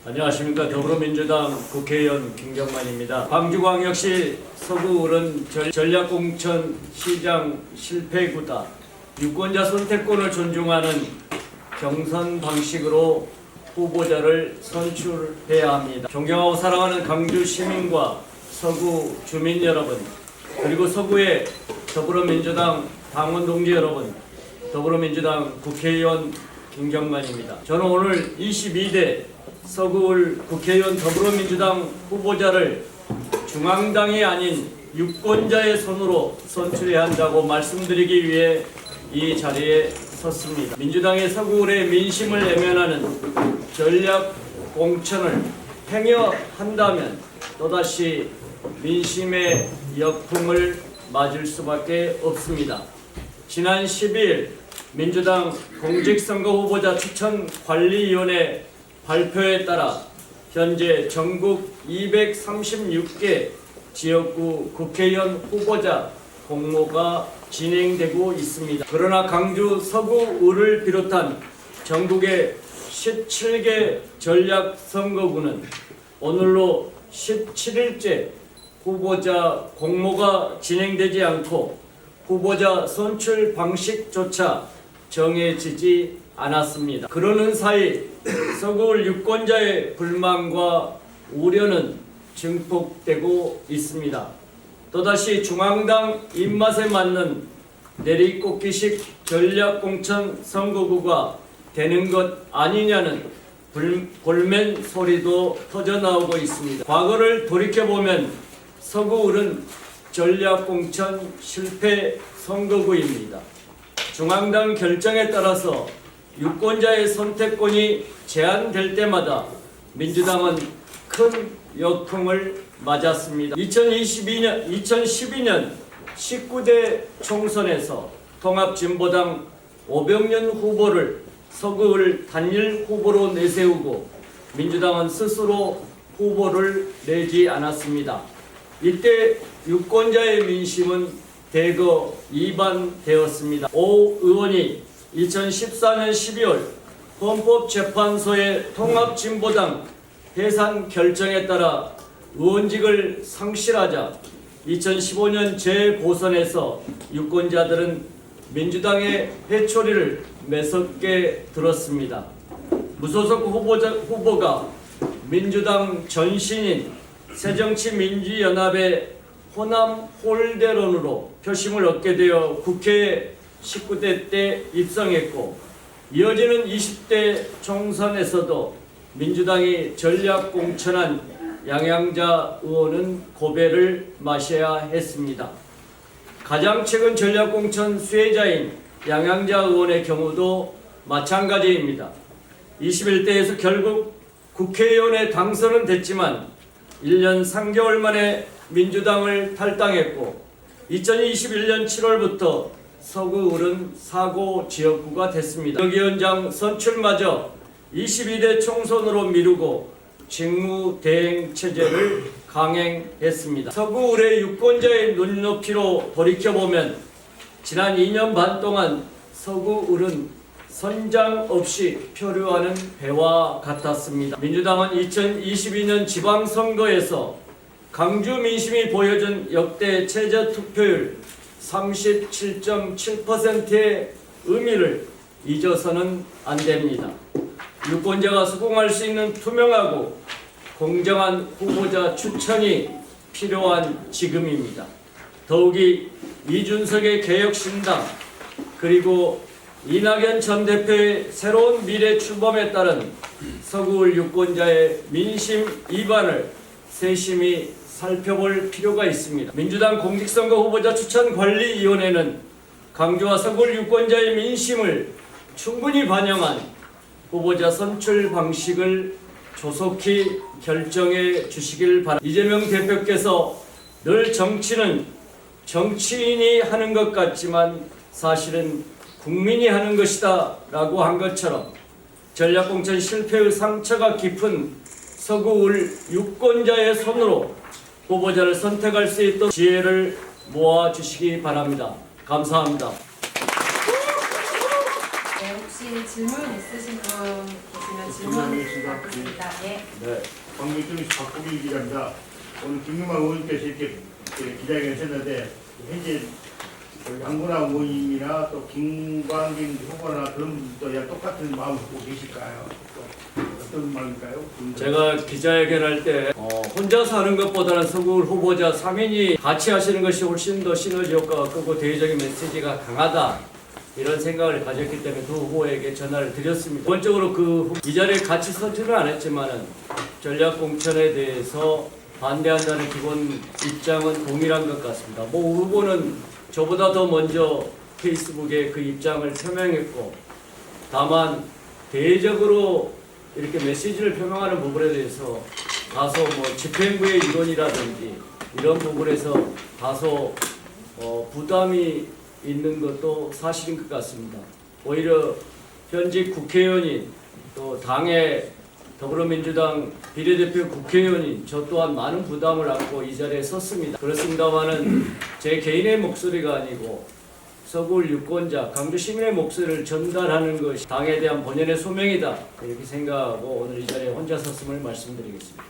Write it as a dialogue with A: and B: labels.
A: 안녕하십니까. 더불어민주당 국회의원 김경만입니다. 광주광역시 서구을은 전략공천 시장 실패구다. 유권자 선택권을 존중하는 경선 방식으로 후보자를 선출해야 합니다. 존경하고 사랑하는 강주 시민과 서구 주민 여러분, 그리고 서구의 더불어민주당 당원 동지 여러분, 더불어민주당 국회의원 김경만입니다. 저는 오늘 22대 서구을 국회의원 더불어민주당 후보자를 중앙당이 아닌 유권자의 손으로 선출해야 한다고 말씀드리기 위해 이 자리에 섰습니다. 민주당의 서구을의 민심을 외면하는 전략 공천을 행여한다면 또다시 민심의 역풍을 맞을 수밖에 없습니다. 지난 12일 민주당 공직선거 후보자 추천관리위원회 발표에 따라 현재 전국 236개 지역구 국회의원 후보자 공모가 진행되고 있습니다. 그러나 강주 서구을을 비롯한 전국의 17개 전략선거구는 오늘로 17일째 후보자 공모가 진행되지 않고 후보자 선출 방식조차 정해지지 않았습니다. 그러는 사이 서구을 유권자의 불만과 우려는 증폭되고 있습니다. 또다시 중앙당 입맛에 맞는 내리꽂기식 전략공천 선거구가 되는 것 아니냐는 볼멘 소리도 터져나오고 있습니다. 과거를 돌이켜보면 서구을은 전략공천 실패 선거구입니다. 중앙당 결정에 따라서 유권자의 선택권이 제한될 때마다 민주당은 큰 역풍을 맞았습니다. 2012년 19대 총선에서 통합진보당 오병연 후보를 서구을 단일 후보로 내세우고 민주당은 스스로 후보를 내지 않았습니다. 이때 유권자의 민심은 대거 이반되었습니다. 오 의원이 2014년 12월 헌법재판소의 통합진보당 해산 결정에 따라 의원직을 상실하자 2015년 재보선에서 유권자들은 민주당의 회초리를 매섭게 들었습니다. 무소속 후보가 민주당 전신인 새정치민주연합의 호남 홀대론으로 표심을 얻게 되어 국회에 19대 때 입성했고 이어지는 20대 총선에서도 민주당이 전략 공천한 양양자 의원은 고배를 마셔야 했습니다. 가장 최근 전략 공천 수혜자인 양양자 의원의 경우도 마찬가지입니다. 21대에서 결국 국회의원에 당선은 됐지만 1년 3개월 만에 민주당을 탈당했고 2021년 7월부터 서구을은 사고 지역구가 됐습니다. 지역위원장 선출마저 22대 총선으로 미루고 직무대행 체제를 강행했습니다. 서구을의 유권자의 눈높이로 돌이켜보면 지난 2년 반 동안 서구을은 선장 없이 표류하는 배와 같았습니다. 민주당은 2022년 지방선거에서 강주 민심이 보여준 역대 최저 투표율 37.7%의 의미를 잊어서는 안 됩니다. 유권자가 수긍할 수 있는 투명하고 공정한 후보자 추천이 필요한 지금입니다. 더욱이 이준석의 개혁신당 그리고 이낙연 전 대표의 새로운 미래 출범에 따른 서구을 유권자의 민심 이반을 세심히 살펴볼 필요가 있습니다. 민주당 공직선거 후보자 추천관리위원회는 강주와 서구을 유권자의 민심을 충분히 반영한 후보자 선출 방식을 조속히 결정해 주시길 바랍니다. 이재명 대표께서 늘 정치는 정치인이 하는 것 같지만 사실은 국민이 하는 것이다 라고 한 것처럼 전략공천 실패의 상처가 깊은 서구을 유권자의 손으로 후보자를 선택할 수 있도록 지혜를 모아주시기 바랍니다. 감사합니다.
B: 네, 혹시 질문 있으신 분 계시면 질문 받겠습니다. 예.
A: 네.
C: 광명주민시 박국일 기자입니다. 오늘 김용만 의원께서 이렇게 기자회견을 했는데 현재 양분아 의원님이나 또 김광진 후보나 그런 분들도 똑같은 마음을 갖고 계실까요? 또 어떤 마음일까요?
A: 제가 기자회견할 때 혼자서 하는 것보다는 서울 후보자 3인이 같이 하시는 것이 훨씬 더 시너지 효과가 크고 대외적인 메시지가 강하다, 이런 생각을 가졌기 때문에 두 후보에게 전화를 드렸습니다. 기본적으로 이 자리에 같이 서지는 않았지만은 전략 공천에 대해서 반대한다는 기본 입장은 동일한 것 같습니다. 뭐 후보는 저보다 더 먼저 페이스북에 그 입장을 표명했고, 다만 대외적으로 이렇게 메시지를 표명하는 부분에 대해서 다소 집행부의 일원이라든지 이런 부분에서 다소 부담이 있는 것도 사실인 것 같습니다. 오히려 현직 국회의원인 또 당의 더불어민주당 비례대표 국회의원인 저 또한 많은 부담을 안고 이 자리에 섰습니다. 그렇습니다만은 제 개인의 목소리가 아니고 서울 유권자, 강주 시민의 목소리를 전달하는 것이 당에 대한 본연의 소명이다, 이렇게 생각하고 오늘 이 자리에 혼자 섰음을 말씀드리겠습니다.